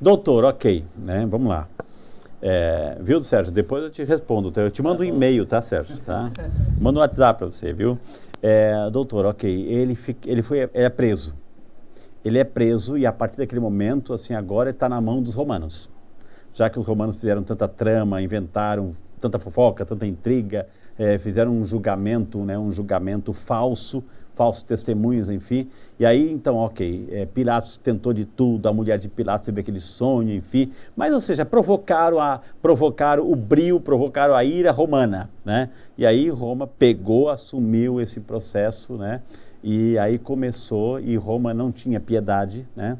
Doutor, ok, né? Vamos lá. Viu, Sérgio? Depois eu te respondo. Eu te mando um e-mail, tá, Sérgio? Tá? Mando um WhatsApp para você, viu? Doutor, ok, ele é preso. Ele é preso e a partir daquele momento, assim, agora ele está na mão dos romanos. Já que os romanos fizeram tanta trama, inventaram tanta fofoca, tanta intriga, fizeram um julgamento, né? Um julgamento falsos testemunhos, enfim. E aí, então, ok, Pilatos tentou de tudo, a mulher de Pilatos teve aquele sonho, enfim. Mas, ou seja, provocaram o brio, provocaram a ira romana, né? E aí Roma pegou, assumiu esse processo, né? E aí começou, e Roma não tinha piedade, né?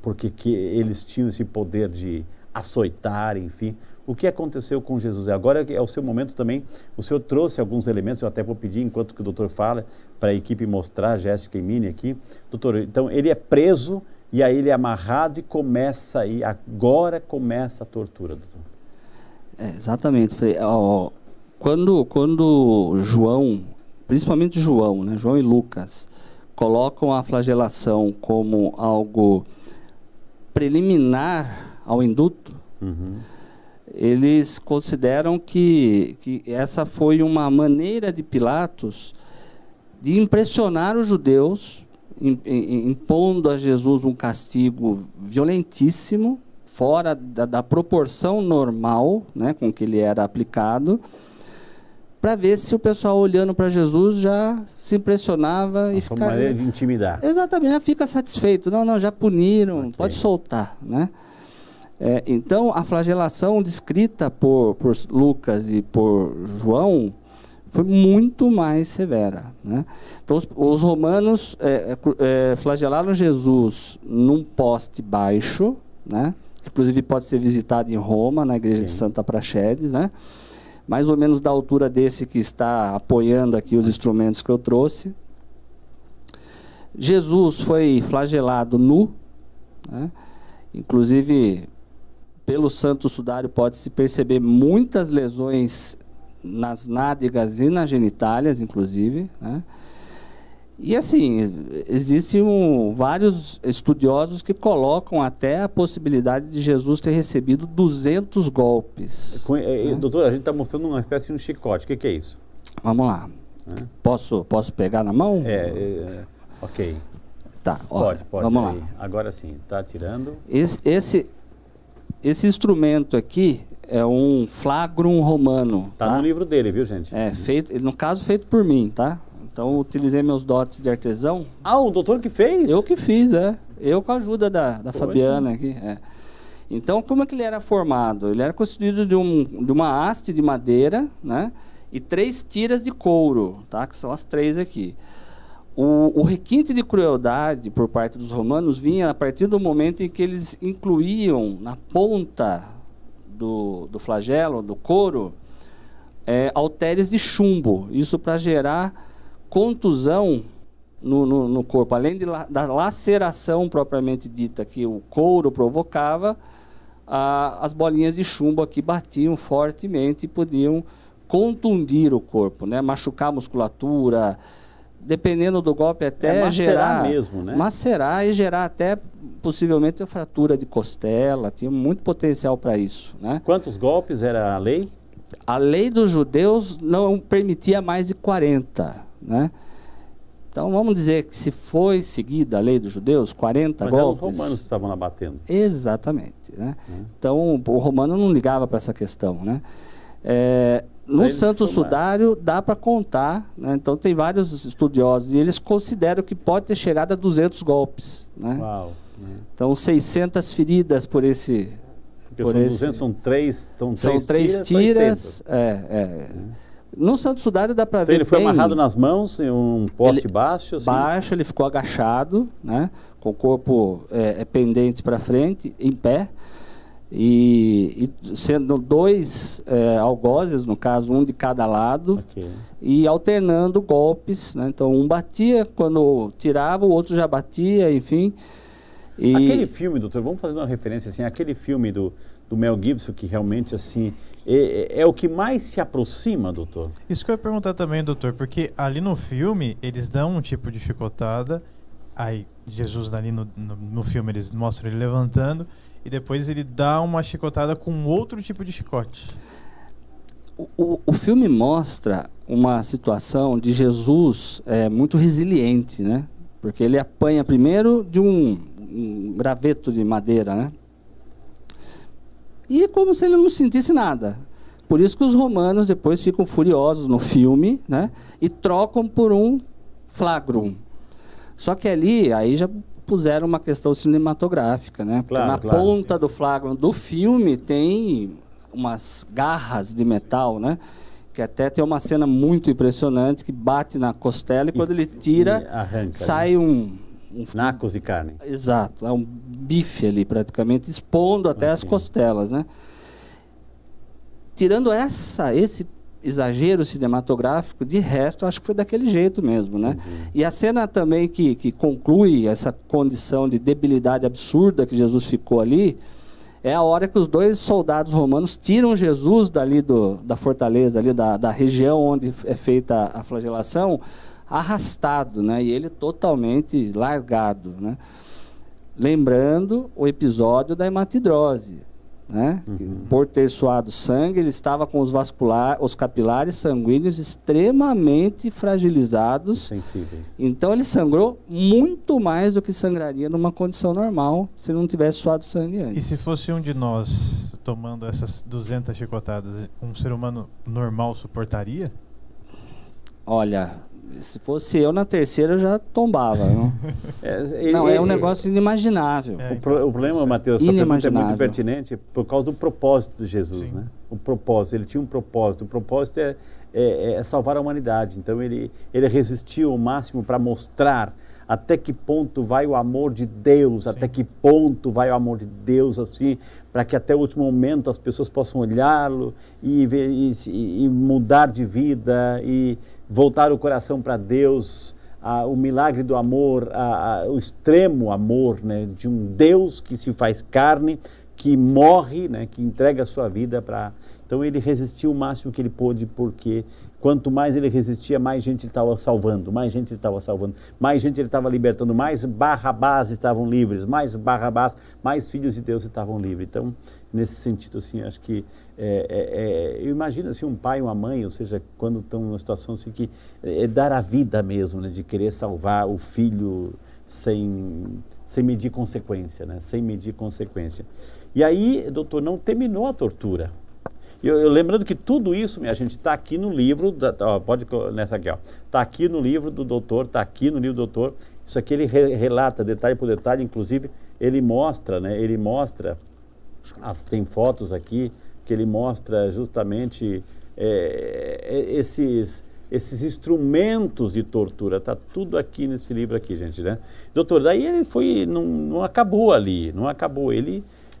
Porque eles tinham esse poder de açoitar, enfim. O que aconteceu com Jesus? Agora é o seu momento também. O senhor trouxe alguns elementos, eu até vou pedir, enquanto que o doutor fala, para a equipe mostrar, Jéssica e Mini aqui. Doutor, então ele é preso e aí ele é amarrado e agora começa a tortura, doutor. Exatamente, Frei. Quando João, principalmente João, né, João e Lucas, colocam a flagelação como algo preliminar ao induto, eles consideram que essa foi uma maneira de Pilatos de impressionar os judeus, impondo a Jesus um castigo violentíssimo, fora da proporção normal, né, com que ele era aplicado, para ver se o pessoal olhando para Jesus já se impressionava e ficava... maneira de intimidar. Exatamente, já fica satisfeito. Não, já puniram, okay. Pode soltar, né? Então, a flagelação descrita por Lucas e por João foi muito mais severa, né? Então, os romanos flagelaram Jesus num poste baixo, né? Inclusive pode ser visitado em Roma, na igreja de Santa Praxedes, né? Mais ou menos da altura desse que está apoiando aqui os instrumentos que eu trouxe. Jesus foi flagelado nu, né? Inclusive, pelo Santo Sudário pode-se perceber muitas lesões nas nádegas e nas genitálias, inclusive, né? E assim, existem vários estudiosos que colocam até a possibilidade de Jesus ter recebido 200 golpes. Né? Doutor, a gente está mostrando uma espécie de um chicote. O que é isso? Vamos lá. Posso pegar na mão? Ok. Tá, pode. Vamos lá. Agora sim, está tirando. Esse instrumento aqui é um flagrum romano. Tá no livro dele, viu, gente? No caso, feito por mim, tá? Então, utilizei meus dotes de artesão. O doutor que fez? Eu que fiz, Eu com a ajuda da Fabiana aqui. Então, como é que ele era formado? Ele era constituído de uma haste de madeira, né? E 3 tiras de couro, tá? Que são as 3 aqui. O requinte de crueldade por parte dos romanos vinha a partir do momento em que eles incluíam na ponta do flagelo, do couro, halteres de chumbo. Isso para gerar contusão no corpo. Além da laceração propriamente dita que o couro provocava, as bolinhas de chumbo aqui batiam fortemente e podiam contundir o corpo, né? Machucar a musculatura, dependendo do golpe até gerar mesmo, né? Macerar e gerar até possivelmente a fratura de costela. Tinha muito potencial para isso, né? Quantos golpes era a lei? A lei dos judeus não permitia mais de 40, né? Então vamos dizer que se foi seguida a lei dos judeus, 40 golpes. Mas os romanos estavam lá batendo. Exatamente, né? Então o romano não ligava para essa questão, né? No Santo Sudário dá para contar, né? Então tem vários estudiosos e eles consideram que pode ter chegado a 200 golpes, né? Uau! Então 600 feridas por esse... Porque são 200, são três tiras. No Santo Sudário dá para ver. Ele foi amarrado nas mãos em um poste baixo? Assim. Baixo, ele ficou agachado, né? Com o corpo pendente para frente, em pé. E sendo 2 algozes, no caso, um de cada lado. Okay. E alternando golpes, né? Então, um batia, quando tirava, o outro já batia, enfim. Aquele filme, doutor, vamos fazer uma referência assim, aquele filme do Mel Gibson, que realmente assim, é o que mais se aproxima, doutor? Isso que eu ia perguntar também, doutor, porque ali no filme eles dão um tipo de chicotada Aí Jesus ali no filme eles mostram ele levantando e depois ele dá uma chicotada com outro tipo de chicote. O filme mostra uma situação de Jesus muito resiliente, né? Porque ele apanha primeiro de um graveto de madeira, né? E é como se ele não sentisse nada. Por isso que os romanos depois ficam furiosos no filme, né? E trocam por um flagrum. Só que ali, aí já puseram uma questão cinematográfica, né? Claro, na ponta do flagrum do filme tem umas garras de metal, né? Que até tem uma cena muito impressionante que bate na costela e quando ele tira, arranca, sai um nacos de carne. Exato, é um bife ali praticamente, expondo até as costelas, né? Tirando esse exagero cinematográfico, de resto, acho que foi daquele jeito mesmo, né? E a cena também que conclui essa condição de debilidade absurda que Jesus ficou ali, é a hora que os 2 soldados romanos tiram Jesus dali da fortaleza, ali da região onde é feita a flagelação, arrastado, né? E ele totalmente largado, né? Lembrando o episódio da hematidrose, né? Por ter suado sangue, ele estava com os capilares sanguíneos extremamente fragilizados. Sensíveis. Então ele sangrou muito mais do que sangraria numa condição normal se não tivesse suado sangue antes. E se fosse um de nós tomando essas 200 chicotadas, um ser humano normal suportaria? Olha, se fosse eu na terceira eu já tombava. Não, é um negócio inimaginável. O problema, Mateus, essa pergunta é muito pertinente por causa do propósito de Jesus, Sim. né? O propósito, ele tinha um propósito. O propósito é salvar a humanidade. Então ele resistiu ao máximo para mostrar até que ponto vai o amor de Deus, Sim. até que ponto vai o amor de Deus, assim, para que até o último momento as pessoas possam olhá-lo e mudar de vida e voltar o coração para Deus, o milagre do amor, o extremo amor, né, de um Deus que se faz carne, que morre, né, que entrega a sua vida para... Então ele resistiu o máximo que ele pôde, porque quanto mais ele resistia, mais gente ele estava salvando, mais gente ele estava salvando, mais gente ele estava libertando, mais Barrabás estavam livres, mais Barrabás, mais filhos de Deus estavam livres. Então, nesse sentido, assim, acho que eu imagino assim, um pai, uma mãe, ou seja, quando estão numa situação assim, que dar a vida mesmo, né, de querer salvar o filho sem medir consequência, né, sem medir consequência. E aí, doutor, não terminou a tortura. Eu lembrando que tudo isso, minha gente, está aqui no livro, pode nessa aqui, ó, está aqui no livro do doutor, está aqui no livro do doutor. Isso aqui ele relata detalhe por detalhe, inclusive ele mostra, né? Ele mostra, tem fotos aqui que ele mostra justamente esses instrumentos de tortura. Está tudo aqui nesse livro aqui, gente, né? Doutor, daí ele foi, não acabou ali, não acabou.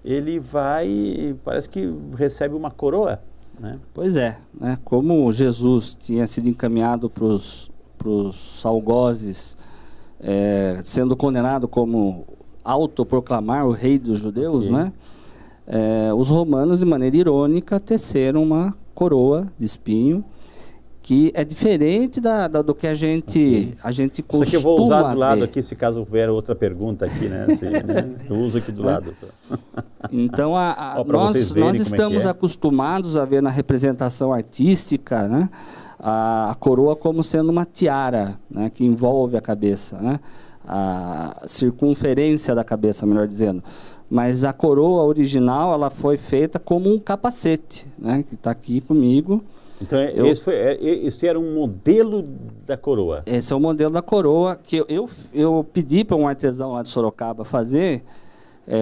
Ele vai, parece que recebe uma coroa, né? Pois é, né? Como Jesus tinha sido encaminhado para os algozes, sendo condenado como autoproclamar o rei dos judeus, Okay. né? Os romanos, de maneira irônica, teceram uma coroa de espinho, que é diferente do que a gente costuma. Isso aqui eu vou usar do lado ver. aqui, se caso houver outra pergunta aqui, né? Assim, né? Eu uso aqui do lado. Então, vocês verem nós como estamos é. acostumados a ver na representação artística, né, a coroa como sendo uma tiara, né, que envolve a cabeça, né, a circunferência da cabeça, melhor dizendo. Mas a coroa original, ela foi feita como um capacete, né, que está aqui comigo. Então, esse era um modelo da coroa. Esse é o modelo da coroa que eu pedi para um artesão lá de Sorocaba fazer,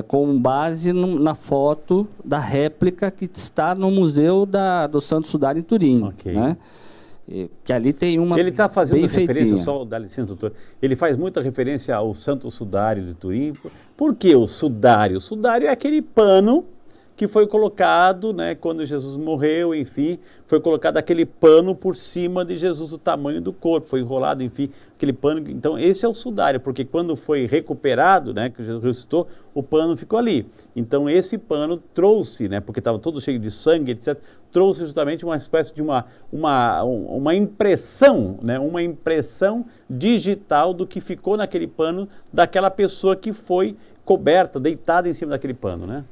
com base na foto da réplica que está no Museu do Santo Sudário em Turim. Okay. Né? Que ali tem uma. Ele está fazendo referência, feitinha. só dá licença, doutor, ele faz muita referência ao Santo Sudário de Turim. Por que o sudário? O sudário é aquele pano que foi colocado, né, quando Jesus morreu, enfim, foi colocado aquele pano por cima de Jesus, o tamanho do corpo, foi enrolado, enfim, aquele pano. Então, esse é o sudário, porque quando foi recuperado, né, que Jesus ressuscitou, o pano ficou ali. Então, esse pano trouxe, né, porque estava todo cheio de sangue, etc., trouxe justamente uma espécie de uma impressão, né, uma impressão digital do que ficou naquele pano daquela pessoa que foi coberta, deitada em cima daquele pano, né?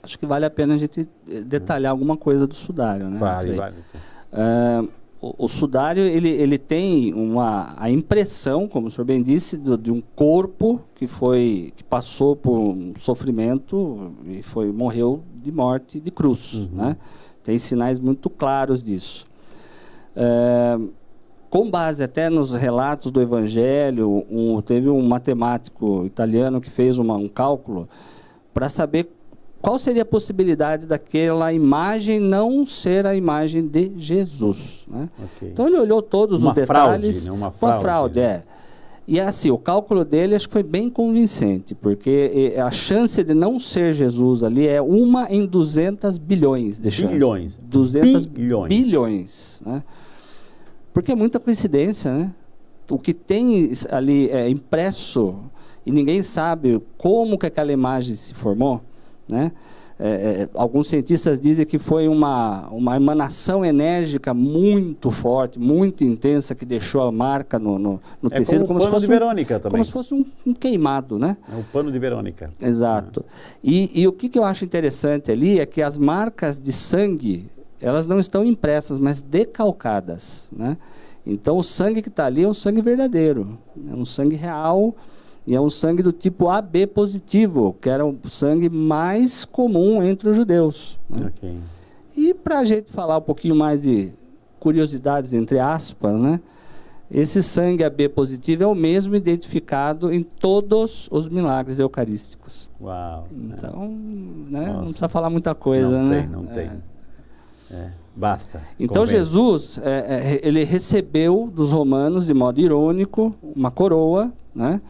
Acho que vale a pena a gente detalhar alguma coisa do sudário, né? Vale. O sudário, ele tem a impressão, como o senhor bem disse, de um corpo que passou por um sofrimento e morreu de morte de cruz, né? Tem sinais muito claros disso. Com base até nos relatos do Evangelho, teve um matemático italiano que fez um cálculo para saber qual seria a possibilidade daquela imagem não ser a imagem de Jesus, né? Okay. Então ele olhou todos os detalhes. Uma fraude, né? E assim, o cálculo dele acho que foi bem convincente, porque a chance de não ser Jesus ali é 1 em 200 bilhões de chance. 200 bilhões, né? Porque é muita coincidência, né? O que tem ali impresso e ninguém sabe como que aquela imagem se formou, né? Alguns cientistas dizem que foi uma emanação enérgica muito forte, muito intensa, que deixou a marca no tecido. Como o pano de Verônica também. Como se fosse um queimado, né? É o pano de Verônica. Exato. E o que eu acho interessante ali é que as marcas de sangue, elas não estão impressas, mas decalcadas, né? Então o sangue que está ali é um sangue verdadeiro, é um sangue real. E é um sangue do tipo AB positivo, que era o sangue mais comum entre os judeus, né? Okay. E para a gente falar um pouquinho mais de curiosidades, entre aspas, né? Esse sangue AB positivo é o mesmo identificado em todos os milagres eucarísticos. Uau! Então, né, não precisa falar muita coisa, não tem. Basta. Então convence. Jesus, ele recebeu dos romanos, de modo irônico, uma coroa, né?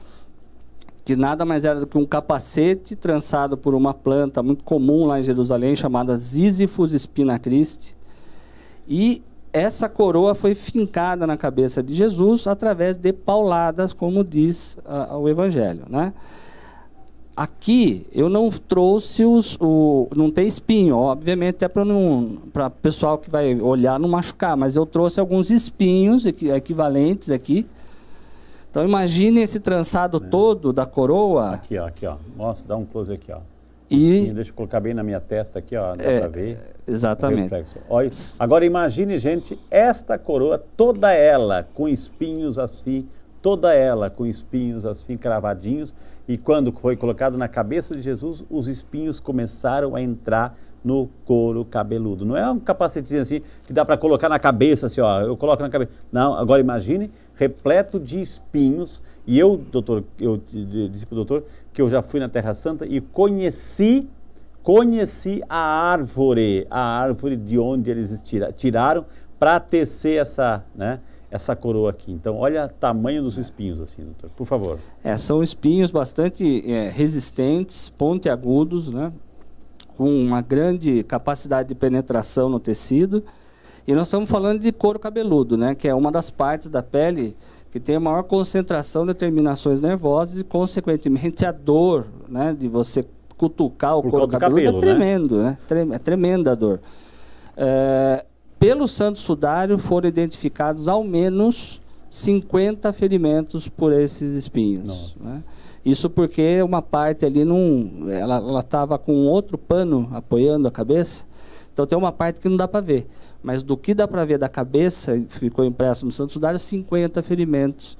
Que nada mais era do que um capacete trançado por uma planta muito comum lá em Jerusalém, chamada Ziziphus spina Christi. E essa coroa foi fincada na cabeça de Jesus através de pauladas, como diz o Evangelho, né? Aqui eu não trouxe não tem espinho, obviamente é para o pessoal que vai olhar não machucar, mas eu trouxe alguns espinhos equivalentes aqui. Então imagine esse trançado todo da coroa. Aqui, ó. Mostra, dá um close aqui, ó. E deixa eu colocar bem na minha testa aqui, ó. Dá pra ver. Exatamente. Olha, agora imagine, gente, esta coroa, toda ela com espinhos assim, cravadinhos. E quando foi colocado na cabeça de Jesus, os espinhos começaram a entrar no couro cabeludo. Não é um capacetezinho assim que dá para colocar na cabeça, assim, ó, eu coloco na cabeça. Não, agora imagine, repleto de espinhos. E eu disse para o doutor que eu já fui na Terra Santa e conheci a árvore de onde eles tiraram para tecer essa coroa aqui. Então, olha o tamanho dos espinhos, assim, doutor, por favor. São espinhos bastante resistentes, pontiagudos, né? Com uma grande capacidade de penetração no tecido. E nós estamos falando de couro cabeludo, né? Que é uma das partes da pele que tem a maior concentração de terminações nervosas e, consequentemente, a dor, né? De você cutucar o couro cabeludo é tremendo, né? É tremenda a dor. Pelo Santo Sudário foram identificados ao menos 50 ferimentos por esses espinhos, né? Isso porque uma parte ali ela estava com outro pano apoiando a cabeça, então tem uma parte que não dá para ver. Mas do que dá para ver da cabeça, ficou impresso no Santo Sudário, 50 ferimentos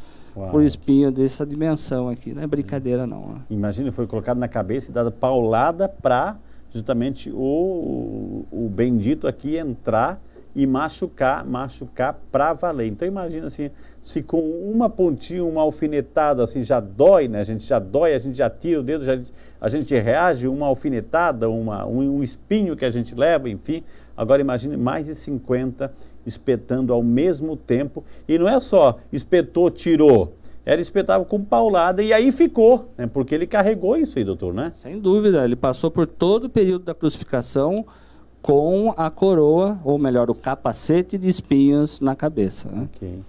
por espinho dessa dimensão aqui. Não é brincadeira, não, né? Imagina, foi colocado na cabeça e dado paulada para justamente o bendito aqui entrar e machucar para valer. Então imagina assim, se com uma pontinha, uma alfinetada assim já dói, né? A gente já tira o dedo, a gente reage, uma alfinetada, um espinho que a gente leva, enfim. Agora imagine mais de 50 espetando ao mesmo tempo. E não é só espetou, tirou. era espetado com paulada e aí ficou, né? Porque ele carregou isso aí, doutor, né? Sem dúvida, ele passou por todo o período da crucificação com a coroa, ou melhor, o capacete de espinhos na cabeça, né? Ok.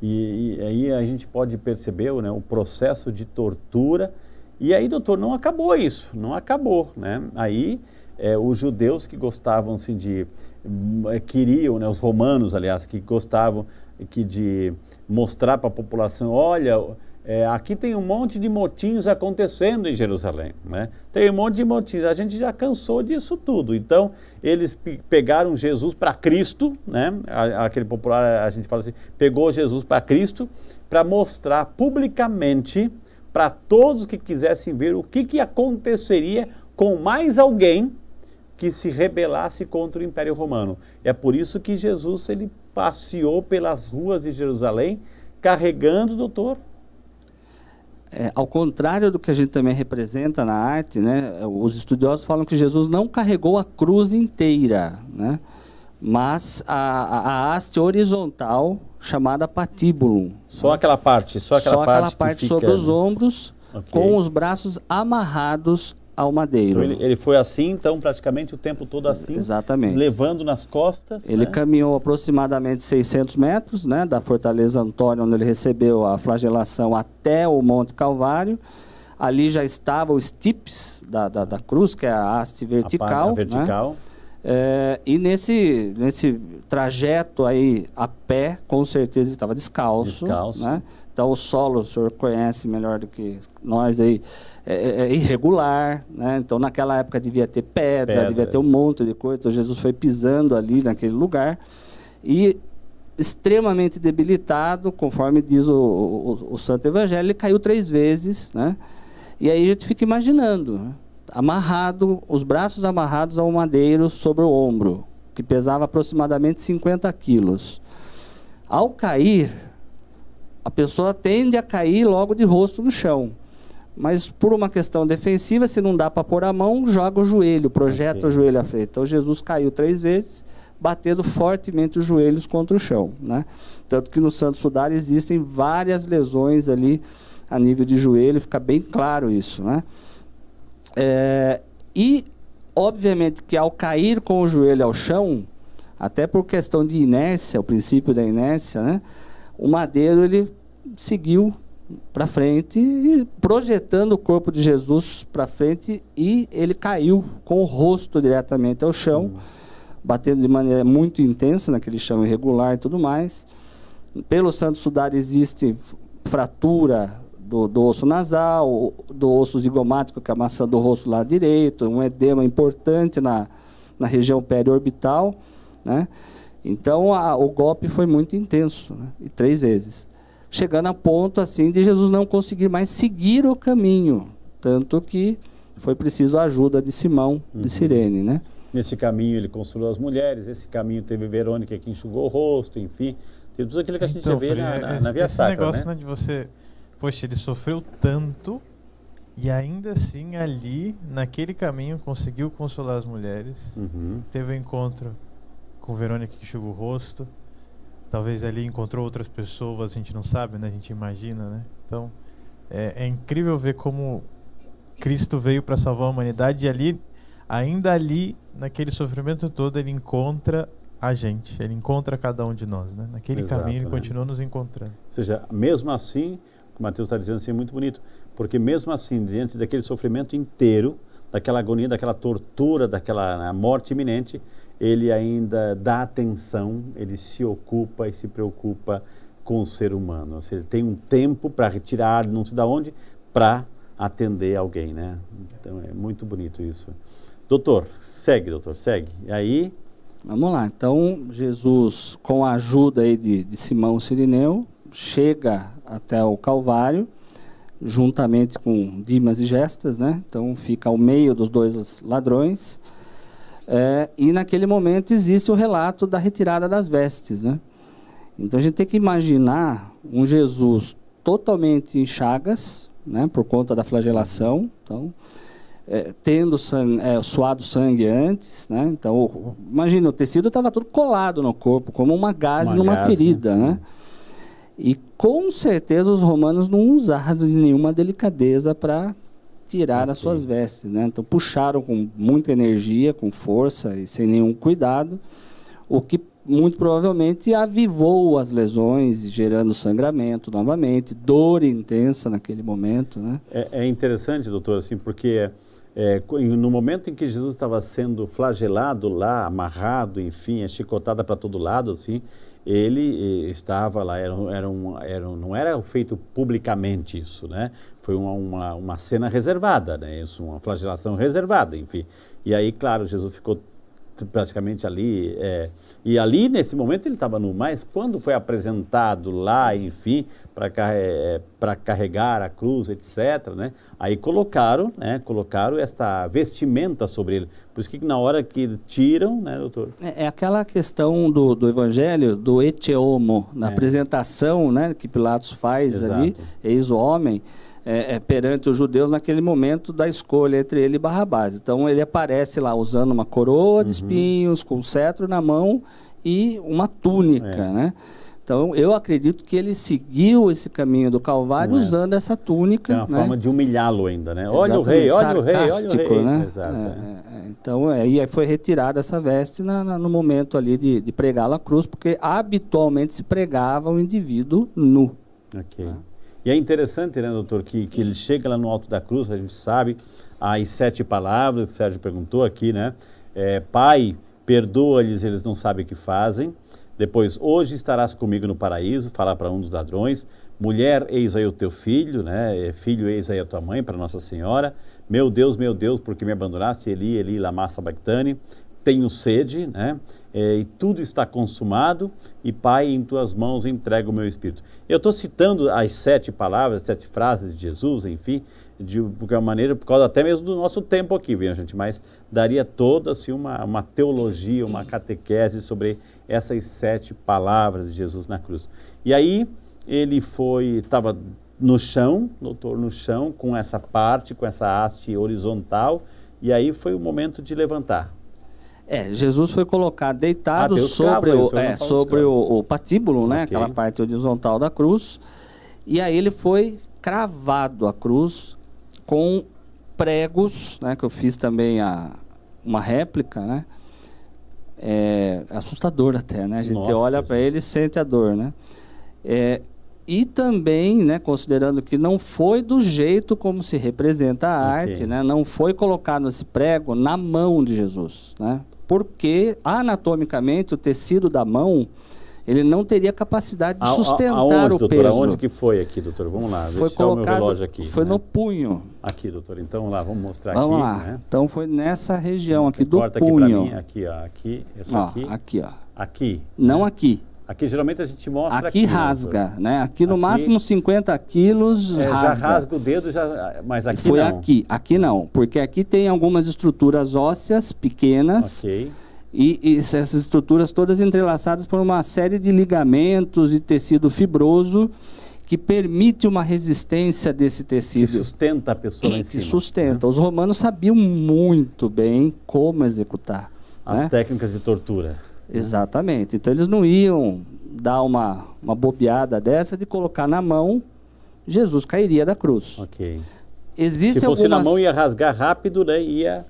E aí a gente pode perceber, né, o processo de tortura. E aí, doutor, não acabou isso, não acabou, né? Aí os judeus que gostavam assim queriam, né, os romanos, aliás, que gostavam de mostrar para a população, olha, aqui tem um monte de motins acontecendo em Jerusalém, né? Tem um monte de motins, a gente já cansou disso tudo. Então, eles pegaram Jesus para Cristo, né? Aquele popular, a gente fala assim, pegou Jesus para Cristo para mostrar publicamente para todos que quisessem ver o que aconteceria com mais alguém que se rebelasse contra o Império Romano. É por isso que Jesus ele passeou pelas ruas de Jerusalém carregando, doutor. Ao contrário do que a gente também representa na arte, né, os estudiosos falam que Jesus não carregou a cruz inteira, né, mas a haste horizontal chamada patíbulo. Só aquela parte, só aquela parte sobre os ombros, okay, com os braços amarrados ao madeiro. Então ele foi assim, então, praticamente o tempo todo assim. Exatamente. Levando nas costas. Ele, né, caminhou aproximadamente 600 metros, né, da Fortaleza Antônio, onde ele recebeu a flagelação, até o Monte Calvário. Ali já estava os tipes da cruz, que é a haste vertical. A vertical. Né? E nesse trajeto aí a pé, com certeza ele estava descalço. Né? Então o solo, o senhor conhece melhor do que nós aí, é irregular, né? Então naquela época devia ter pedra, devia ter um monte de coisa. Então Jesus foi pisando ali naquele lugar e extremamente debilitado, conforme diz o Santo Evangelho, ele caiu 3 vezes, né? E aí a gente fica imaginando, né? Amarrado, os braços amarrados ao madeiro sobre o ombro, que pesava aproximadamente 50 quilos. Ao cair, a pessoa tende a cair logo de rosto no chão. Mas por uma questão defensiva, se não dá para pôr a mão, joga o joelho, projeta o joelho à frente. Então Jesus caiu 3 vezes, batendo fortemente os joelhos contra o chão, né? Tanto que no Santo Sudário existem várias lesões ali a nível de joelho, fica bem claro isso, né? E, obviamente, que ao cair com o joelho ao chão, até por questão de inércia, o princípio da inércia, né, o madeiro ele seguiu para frente, projetando o corpo de Jesus para frente, e ele caiu com o rosto diretamente ao chão, batendo de maneira muito intensa naquele chão irregular e tudo mais. Pelo Santo Sudário existe fratura do osso nasal, do osso zigomático, que é a maçã do rosto do lado direito, um edema importante na região periorbital, né? Então o golpe foi muito intenso, né? E 3 vezes, chegando a ponto assim de Jesus não conseguir mais seguir o caminho, tanto que foi preciso a ajuda de Simão de Cirene, né? Nesse caminho ele consolou as mulheres, esse caminho teve Verônica que enxugou o rosto, enfim, tem tudo aquilo que a gente vê na Via Sacra, esse negócio, né? De você, poxa, ele sofreu tanto e ainda assim ali, naquele caminho, conseguiu consolar as mulheres, teve um encontro com Verônica que enxugou o rosto, talvez ali encontrou outras pessoas, a gente não sabe, né? A gente imagina, né? Então, é incrível ver como Cristo veio para salvar a humanidade, e ali, ainda ali, naquele sofrimento todo, ele encontra a gente, ele encontra cada um de nós, né? Naquele caminho ele continua nos encontrando. Ou seja, mesmo assim, o Mateus está dizendo assim, é muito bonito, porque mesmo assim, diante daquele sofrimento inteiro, daquela agonia, daquela tortura, daquela morte iminente, ele ainda dá atenção, ele se ocupa e se preocupa com o ser humano. Ou seja, ele tem um tempo para retirar, não sei de onde, para atender alguém, né? Então é muito bonito isso. Doutor, segue. E aí? Vamos lá. Então, Jesus, com a ajuda aí de Simão Cirineu, chega até o Calvário, juntamente com Dimas e Gestas, né? Então, fica ao meio dos 2 ladrões. E naquele momento existe o relato da retirada das vestes, né? Então, a gente tem que imaginar um Jesus totalmente em chagas, né? Por conta da flagelação. Então, tendo suado sangue antes, né? Então, imagina, o tecido estava todo colado no corpo, como uma gaze numa ferida, né? E com certeza os romanos não usaram de nenhuma delicadeza para tirar as suas vestes, né? Então puxaram com muita energia, com força e sem nenhum cuidado, o que muito provavelmente avivou as lesões, gerando sangramento novamente, dor intensa naquele momento, né? É interessante, doutor, assim, porque no momento em que Jesus estava sendo flagelado lá, amarrado, enfim, chicotada para todo lado, assim, ele estava lá, não era feito publicamente isso, né? Foi uma cena reservada, né? Isso, uma flagelação reservada, enfim. E aí, claro, Jesus ficou praticamente ali, e ali nesse momento ele estava nu, mas quando foi apresentado lá, enfim, para carregar a cruz, etc., né, aí colocaram esta vestimenta sobre ele. Por isso que na hora que tiram, né, doutor? É aquela questão do evangelho, do ete-homo, na apresentação, né, que Pilatos faz. Exato. Ali, eis o homem, perante os judeus naquele momento da escolha entre ele e Barrabás. Então ele aparece lá usando uma coroa de espinhos, com um cetro na mão e uma túnica, né? Então eu acredito que ele seguiu esse caminho do Calvário usando essa túnica. É uma forma de humilhá-lo ainda, né? Olha o rei, olha o rei, olha o rei. Né? Exato. Então aí foi retirada essa veste no momento ali de pregá-la à cruz, porque habitualmente se pregava o indivíduo nu. Ok. E é interessante, né, doutor, que ele chega lá no alto da cruz, a gente sabe as 7 palavras que o Sérgio perguntou aqui, né? Pai, perdoa-lhes, eles não sabem o que fazem. Depois, hoje estarás comigo no paraíso, falar para um dos ladrões. Mulher, eis aí o teu filho, né? Filho, eis aí a tua mãe, para Nossa Senhora. Meu Deus, porque me abandonaste? Eli, Eli, lama sabachthani. Tenho sede, né? E tudo está consumado, e Pai, em tuas mãos entrego o meu espírito. Eu estou citando as 7 palavras, 7 frases de Jesus, enfim, de qualquer maneira, por causa até mesmo do nosso tempo aqui, viu, gente? Mas daria toda assim, uma teologia, uma catequese sobre essas 7 palavras de Jesus na cruz. E aí ele estava no chão, doutor, no chão, com essa haste horizontal, e aí foi o momento de levantar. Jesus foi colocado deitado sobre o patíbulo, né? Aquela parte horizontal da cruz. E aí ele foi cravado à cruz com pregos, né? Que eu fiz também uma réplica, né? É assustador até, né? A gente olha para ele e sente a dor, né? E também, né, considerando que não foi do jeito como se representa a arte, né? Não foi colocado esse prego na mão de Jesus, né? Porque anatomicamente o tecido da mão, ele não teria capacidade de sustentar o doutor, peso. Aonde que foi aqui, doutor? Vamos lá, foi deixa eu o meu relógio aqui. Foi, né, no punho. Aqui, doutor, então lá, vamos mostrar vamos aqui. Lá. Né? Então foi nessa região aqui do corta punho. Aqui para mim, aqui, ó, aqui, isso aqui. Aqui, ó. Aqui. Não, né? Aqui. Aqui geralmente a gente mostra aqui rasga, né? Aqui no máximo 50 quilos rasga. Já rasga o dedo, mas aqui foi não. Aqui não, porque aqui tem algumas estruturas ósseas pequenas. Ok. E essas estruturas todas entrelaçadas por uma série de ligamentos e tecido fibroso que permite uma resistência desse tecido. Que sustenta a pessoa lá em cima. Que sustenta. Os romanos sabiam muito bem como executar. As né? técnicas de tortura. Exatamente. Então eles não iam dar uma bobeada dessa de colocar na mão, Jesus cairia da cruz. Ok. Se fosse na mão ia rasgar rápido, né? Ia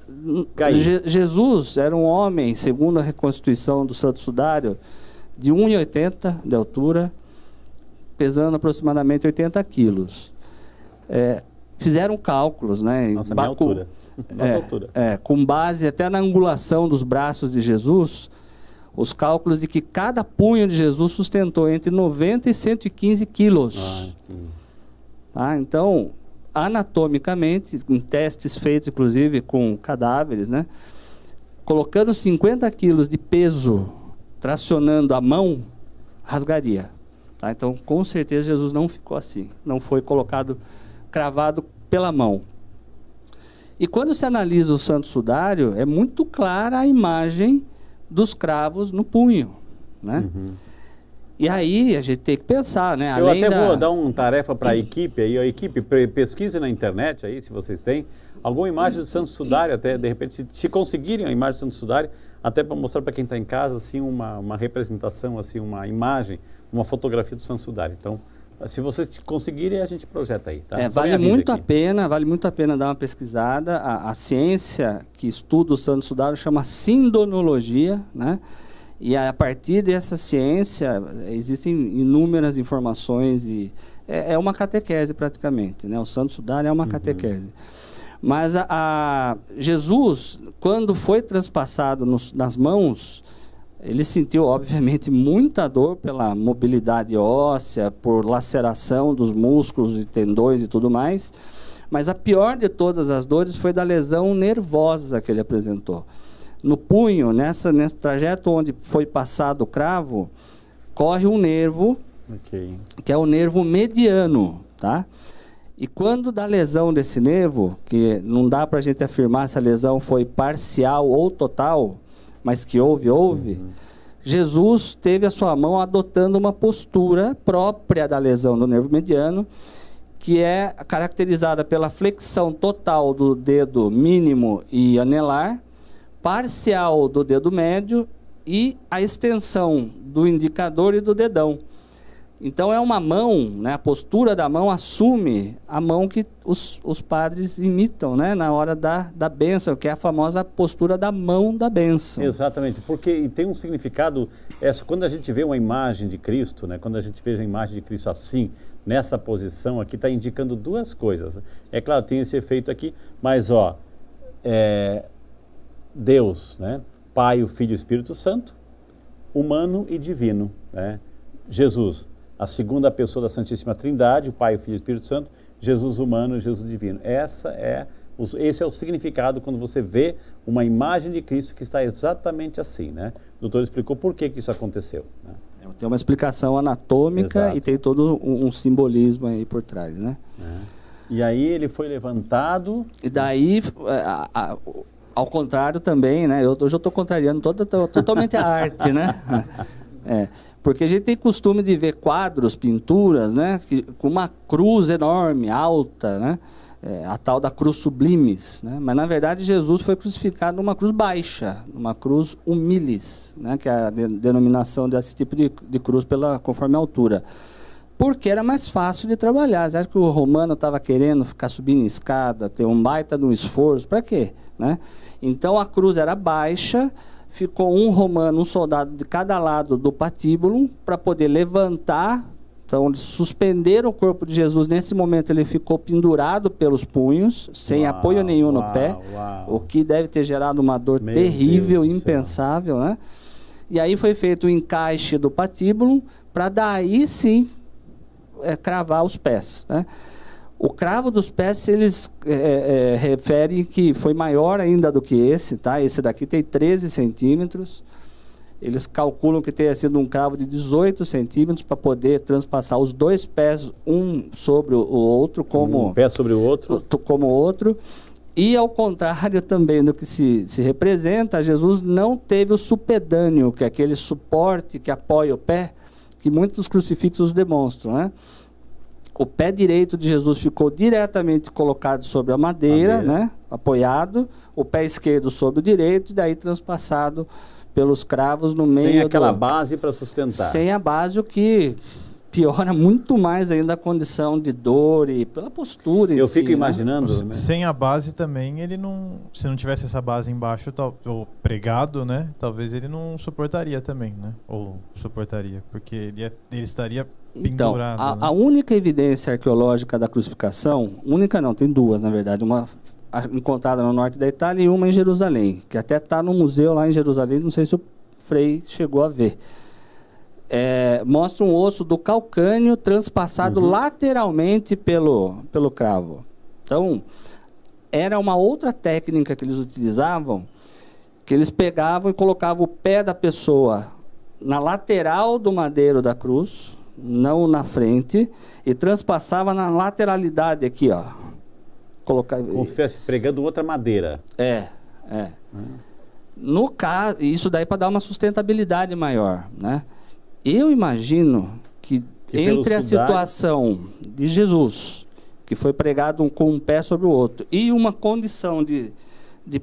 cair. Jesus era um homem, segundo a reconstituição do Santo Sudário, de 1,80 de altura, pesando aproximadamente 80 quilos. Fizeram cálculos, né? Nossa, minha altura. Nossa altura. Com base até na angulação dos braços de Jesus, os cálculos de que cada punho de Jesus sustentou entre 90 e 115 quilos. Então, anatomicamente, em testes feitos inclusive com cadáveres, né? Colocando 50 quilos de peso, tracionando a mão, rasgaria. Tá? Então, com certeza, Jesus não ficou assim. Não foi cravado pela mão. E quando se analisa o Santo Sudário, é muito clara a imagem dos cravos no punho, né? E aí a gente tem que pensar, né? Eu até vou dar uma tarefa para a equipe aí, a equipe pesquise na internet aí, se vocês têm, alguma imagem do Santo Sudário, até de repente, se conseguirem a imagem do Santo Sudário, até para mostrar para quem está em casa assim, uma representação, assim, uma imagem, uma fotografia do Santo Sudário. Então, se vocês conseguirem, a gente projeta aí. Tá? Vale muito a pena dar uma pesquisada. A ciência que estuda o Santo Sudário chama sindonologia, né? E a partir dessa ciência existem inúmeras informações e é uma catequese praticamente, né? O Santo Sudário é uma catequese. Mas Jesus, quando foi transpassado nas mãos, ele sentiu, obviamente, muita dor pela mobilidade óssea, por laceração dos músculos e tendões e tudo mais. Mas a pior de todas as dores foi da lesão nervosa que ele apresentou. No punho, nesse trajeto onde foi passado o cravo, corre um nervo, que é o nervo mediano, tá? E quando da lesão desse nervo, que não dá para a gente afirmar se a lesão foi parcial ou total, mas que houve, Jesus teve a sua mão adotando uma postura própria da lesão do nervo mediano, que é caracterizada pela flexão total do dedo mínimo e anelar, parcial do dedo médio e a extensão do indicador e do dedão. Então é uma mão, né, a postura da mão assume a mão que os padres imitam, né, na hora da bênção, que é a famosa postura da mão da bênção. Exatamente, porque tem um significado, quando a gente vê uma imagem de Cristo, né, quando a gente vê a imagem de Cristo assim, nessa posição aqui, está indicando duas coisas. É claro, tem esse efeito aqui, mas Deus, né, Pai, o Filho e o Espírito Santo, humano e divino, né? Jesus, a segunda pessoa da Santíssima Trindade, o Pai, o Filho e o Espírito Santo, Jesus humano e Jesus divino. Esse é o significado quando você vê uma imagem de Cristo que está exatamente assim, né? O doutor explicou por que isso aconteceu, né? Tem uma explicação anatômica. Exato. E tem todo um simbolismo aí por trás, né? E aí ele foi levantado... E daí, ao contrário também, né? Hoje eu estou contrariando totalmente a arte, né? Porque a gente tem costume de ver quadros, pinturas, né, com uma cruz enorme, alta, né, a tal da cruz sublimes, né, mas na verdade Jesus foi crucificado numa cruz baixa, numa cruz humilis, né, que é a denominação desse tipo de cruz conforme a altura, porque era mais fácil de trabalhar. Você acha que o romano estava querendo ficar subindo escada, ter um baita de um esforço, para quê? Né? Então a cruz era baixa, ficou um romano, um soldado de cada lado do patíbulo para poder levantar. Então, eles suspenderam o corpo de Jesus. Nesse momento, ele ficou pendurado pelos punhos, sem apoio nenhum no pé, o que deve ter gerado uma dor terrível, impensável, né? E aí foi feito o encaixe do patíbulo para daí sim cravar os pés, né? O cravo dos pés, eles referem que foi maior ainda do que esse, tá? Esse daqui tem 13 centímetros. Eles calculam que tenha sido um cravo de 18 centímetros para poder transpassar os dois pés, um sobre o outro, como... Um pé sobre o outro. Como o outro. E, ao contrário também do que se representa, Jesus não teve o supedâneo, que é aquele suporte que apoia o pé, que muitos crucifixos demonstram, né? O pé direito de Jesus ficou diretamente colocado sobre a madeira, né? Apoiado. O pé esquerdo sobre o direito, e daí transpassado pelos cravos no meio. Sem aquela base para sustentar. Sem a base, o que piora muito mais ainda a condição de dor e pela postura. Eu fico imaginando. Né? Sem a base também, ele não. Se não tivesse essa base embaixo, ou pregado, né? Talvez ele não suportaria também, né? Ou suportaria, porque ele estaria pendurado. Então, a única evidência arqueológica da crucificação, única não, tem duas, na verdade, uma encontrada no norte da Itália e uma em Jerusalém, que até está no museu lá em Jerusalém, não sei se o Frei chegou a ver. Mostra um osso do calcânio transpassado lateralmente pelo cravo. Então, era uma outra técnica que eles utilizavam, que eles pegavam e colocavam o pé da pessoa na lateral do madeiro da cruz, não na frente, e transpassava na lateralidade aqui, ó. Como se estivesse pregando outra madeira. No caso, isso daí para dar uma sustentabilidade maior, né? Eu imagino que entre a situação de Jesus, que foi pregado com um pé sobre o outro, e uma condição de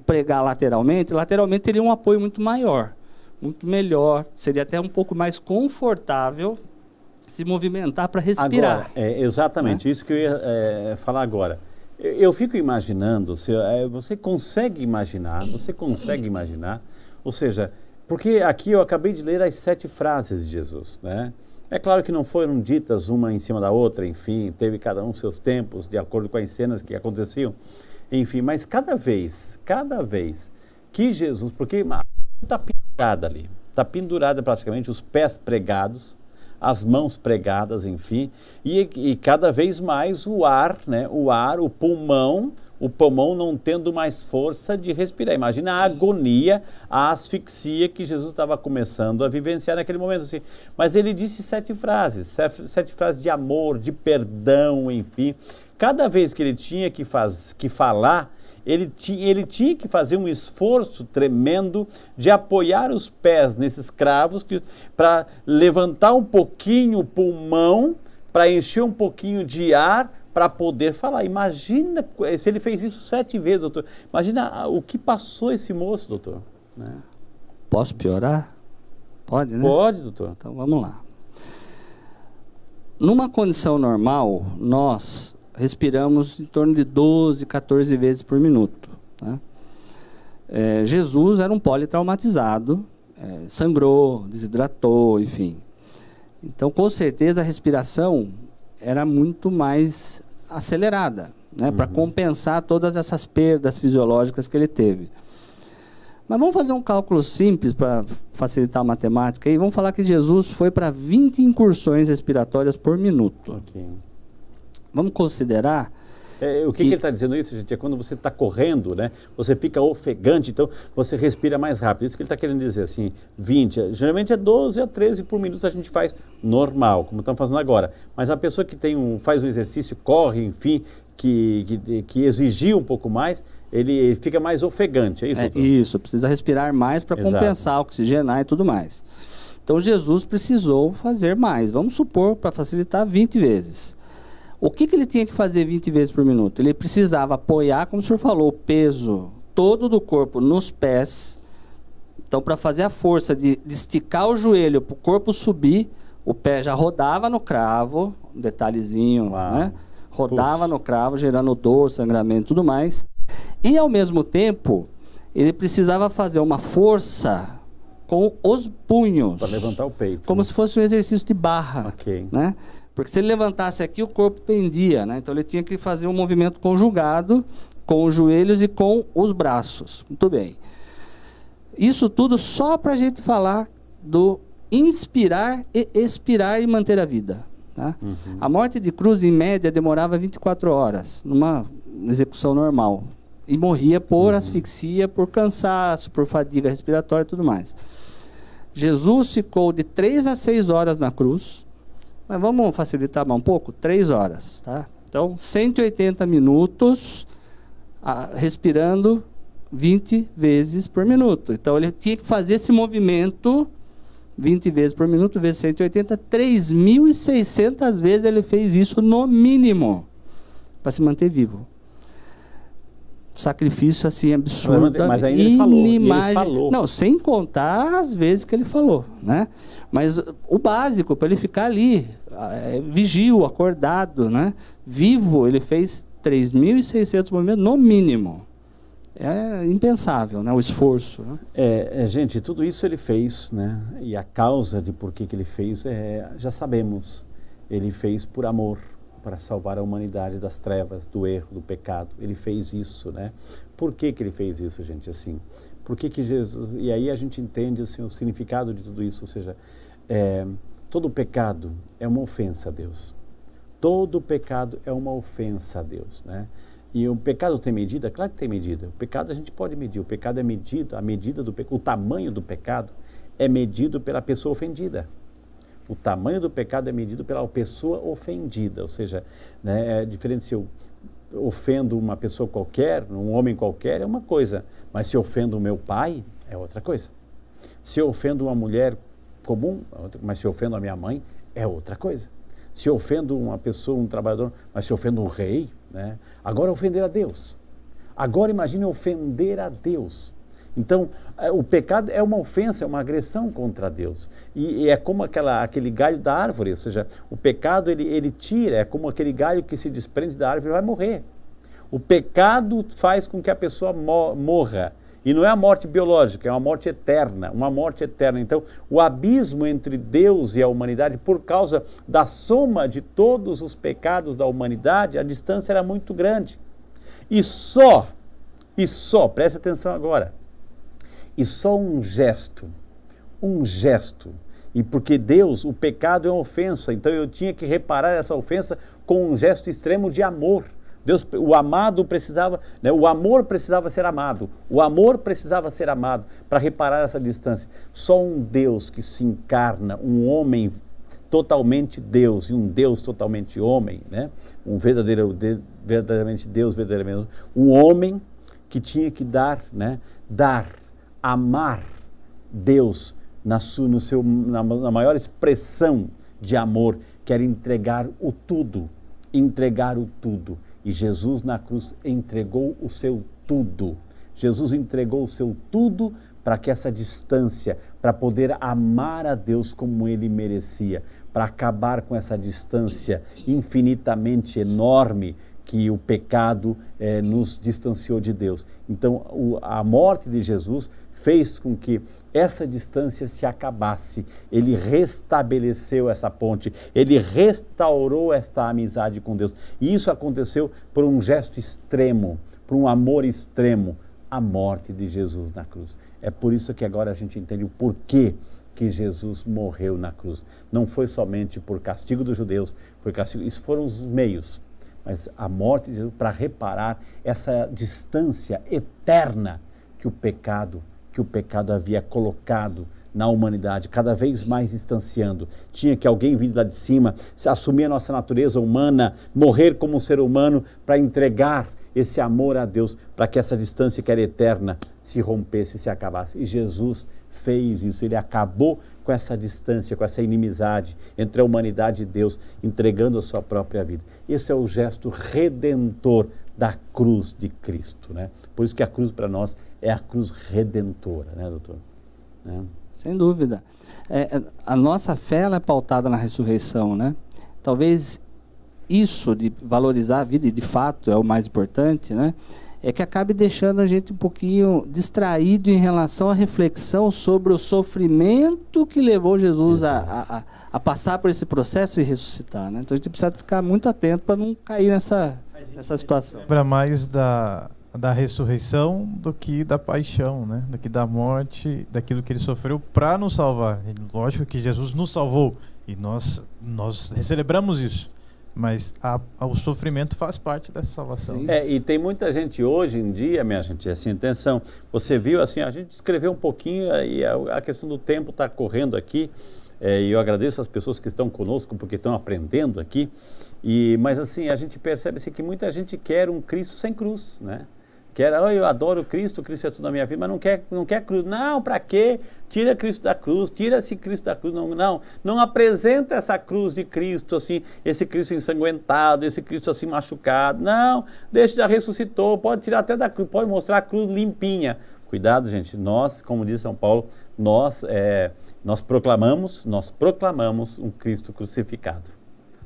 pregar lateralmente teria um apoio muito maior, muito melhor, seria até um pouco mais confortável se movimentar para respirar. Agora, exatamente, isso que eu ia falar agora. Eu fico imaginando, você consegue imaginar, ou seja, porque aqui eu acabei de ler as 7 frases de Jesus, né? É claro que não foram ditas uma em cima da outra, enfim, teve cada um seus tempos, de acordo com as cenas que aconteciam, enfim, mas cada vez que Jesus, porque está pendurada ali, está pendurada praticamente, os pés pregados, as mãos pregadas, enfim, e cada vez mais o ar, né, o pulmão não tendo mais força de respirar. Imagina a agonia, a asfixia que Jesus estava começando a vivenciar naquele momento. Assim. Mas ele disse 7 frases de amor, de perdão, enfim. Cada vez que ele tinha que falar, ele tinha que fazer um esforço tremendo de apoiar os pés nesses cravos para levantar um pouquinho o pulmão, para encher um pouquinho de ar, para poder falar. Imagina se ele fez isso 7 vezes, doutor. Imagina o que passou esse moço, doutor. Né? Posso piorar? Pode, né? Pode, doutor. Então vamos lá. Numa condição normal, nós respiramos em torno de 12, 14 vezes por minuto. Né? Jesus era um politraumatizado, sangrou, desidratou, enfim. Então, com certeza, a respiração era muito mais acelerada, né, para compensar todas essas perdas fisiológicas que ele teve. Mas vamos fazer um cálculo simples para facilitar a matemática. E vamos falar que Jesus foi para 20 incursões respiratórias por minuto. Okay. Vamos considerar... o que ele está dizendo isso, gente? É quando você está correndo, né? Você fica ofegante, então você respira mais rápido. Isso que ele está querendo dizer, assim, 20. Geralmente é 12 a 13 por minuto a gente faz normal, como estamos fazendo agora. Mas a pessoa que faz um exercício, corre, enfim, que exigiu um pouco mais, ele fica mais ofegante, é isso? Isso, precisa respirar mais para compensar, oxigenar e tudo mais. Então Jesus precisou fazer mais. Vamos supor, para facilitar, 20 vezes. O que ele tinha que fazer 20 vezes por minuto? Ele precisava apoiar, como o senhor falou, o peso todo do corpo nos pés. Então, para fazer a força de esticar o joelho para o corpo subir, o pé já rodava no cravo, um detalhezinho, né? Rodava no cravo, gerando dor, sangramento e tudo mais. E, ao mesmo tempo, ele precisava fazer uma força com os punhos. Para levantar o peito. Como se fosse um exercício de barra. Ok. Né? Porque se ele levantasse aqui, o corpo pendia, né? Então ele tinha que fazer um movimento conjugado com os joelhos e com os braços. Muito bem. Isso tudo só para a gente falar do inspirar e expirar e manter a vida. Tá? A morte de cruz, em média, demorava 24 horas, numa execução normal. E morria por asfixia, por cansaço, por fadiga respiratória e tudo mais. Jesus ficou de 3 a 6 horas na cruz. Mas vamos facilitar mais um pouco? 3 horas, tá? Então, 180 minutos respirando 20 vezes por minuto. Então, ele tinha que fazer esse movimento 20 vezes por minuto, vezes 180, 3.600 vezes ele fez isso no mínimo, para se manter vivo. Sacrifício assim absurdo, mas ainda ele falou. Não, sem contar as vezes que ele falou, né? Mas o básico para ele ficar ali, vigio, acordado, né? Vivo, ele fez 3.600 movimentos no mínimo. É impensável, né? O esforço. Né? Gente, tudo isso ele fez, né? E a causa de por que ele fez, já sabemos. Ele fez por amor, para salvar a humanidade das trevas, do erro, do pecado. Ele fez isso, né? Por que ele fez isso, gente, assim? Por que Jesus... E aí a gente entende, assim, o significado de tudo isso, ou seja, todo pecado é uma ofensa a Deus. Todo pecado é uma ofensa a Deus, né? E o pecado tem medida? Claro que tem medida. O pecado a gente pode medir. O pecado é medido, a medida do pecado, o tamanho do pecado é medido pela pessoa ofendida. O tamanho do pecado é medido pela pessoa ofendida, ou seja, né, é diferente se eu ofendo uma pessoa qualquer, um homem qualquer, é uma coisa, mas se eu ofendo o meu pai, é outra coisa. Se eu ofendo uma mulher comum, mas se eu ofendo a minha mãe, é outra coisa. se eu ofendo uma pessoa, um trabalhador, mas se eu ofendo um rei, né? Agora ofender a Deus. Agora imagine ofender a Deus. Então, o pecado é uma ofensa, é uma agressão contra Deus. E é como aquele galho da árvore, ou seja, o pecado ele tira, é como aquele galho que se desprende da árvore e vai morrer. O pecado faz com que a pessoa morra. E não é a morte biológica, é uma morte eterna, uma morte eterna. Então, o abismo entre Deus e a humanidade, por causa da soma de todos os pecados da humanidade, a distância era muito grande. E só, preste atenção agora, e só um gesto, e porque Deus, o pecado é uma ofensa, então eu tinha que reparar essa ofensa com um gesto extremo de amor. Deus, o amado precisava, né, o amor precisava ser amado, para reparar essa distância. Só um Deus que se encarna, um homem totalmente Deus e um Deus totalmente homem, né? Um verdadeiramente Deus, verdadeiramente um homem que tinha que amar Deus na maior expressão de amor, que era entregar o tudo. E Jesus na cruz entregou o seu tudo. Jesus entregou o seu tudo para que essa distância, para poder amar a Deus como Ele merecia, para acabar com essa distância infinitamente enorme que o pecado nos distanciou de Deus. Então, a morte de Jesus fez com que essa distância se acabasse. Ele restabeleceu essa ponte, ele restaurou esta amizade com Deus. E isso aconteceu por um gesto extremo, por um amor extremo, a morte de Jesus na cruz. É por isso que agora a gente entende o porquê que Jesus morreu na cruz. Não foi somente por castigo dos judeus, isso foram os meios. Mas a morte de Jesus para reparar essa distância eterna que o pecado havia colocado na humanidade, cada vez mais distanciando. Tinha que alguém vir lá de cima, assumir a nossa natureza humana, morrer como um ser humano para entregar esse amor a Deus, para que essa distância que era eterna se rompesse, se acabasse. E Jesus fez isso, ele acabou com essa distância, com essa inimizade entre a humanidade e Deus, entregando a sua própria vida. Esse é o gesto redentor da cruz de Cristo, né? Por isso que a cruz para nós é a cruz redentora, né, doutor? Sem dúvida. A nossa fé ela é pautada na ressurreição, né? Talvez isso de valorizar a vida, e de fato é o mais importante, né? É que acabe deixando a gente um pouquinho distraído em relação à reflexão sobre o sofrimento que levou Jesus a passar por esse processo e ressuscitar, né? Então a gente precisa ficar muito atento para não cair nessa situação. Lembra mais da ressurreição do que da paixão, né? Do que da morte, daquilo que ele sofreu para nos salvar. Lógico que Jesus nos salvou e nós celebramos isso. Mas o sofrimento faz parte dessa salvação. E tem muita gente hoje em dia, minha gente, assim, atenção, você viu, assim, a gente escreveu um pouquinho e a questão do tempo está correndo aqui, e eu agradeço as pessoas que estão conosco porque estão aprendendo aqui, mas assim, a gente percebe assim, que muita gente quer um Cristo sem cruz, né? Eu adoro Cristo é tudo na minha vida, mas não quer cruz. Não, para quê? Tira Cristo da cruz, tira esse Cristo da cruz. Não apresenta essa cruz de Cristo, assim, esse Cristo ensanguentado, esse Cristo assim machucado. Não, já ressuscitou, pode tirar até da cruz, pode mostrar a cruz limpinha. Cuidado, gente, nós, como diz São Paulo, nós proclamamos um Cristo crucificado.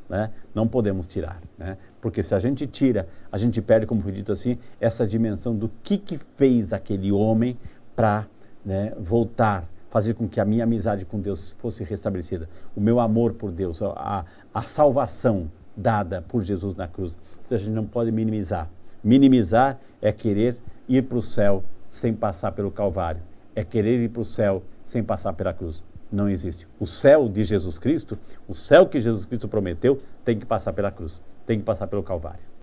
Né? Não podemos tirar, né? Porque se a gente tira, a gente perde, como foi dito assim, essa dimensão do que fez aquele homem para, né, voltar, fazer com que a minha amizade com Deus fosse restabelecida, o meu amor por Deus, a salvação dada por Jesus na cruz. Isso a gente não pode minimizar. Minimizar é querer ir para o céu sem passar pelo Calvário, é querer ir para o céu sem passar pela cruz. Não existe. O céu de Jesus Cristo, o céu que Jesus Cristo prometeu, tem que passar pela cruz, tem que passar pelo Calvário.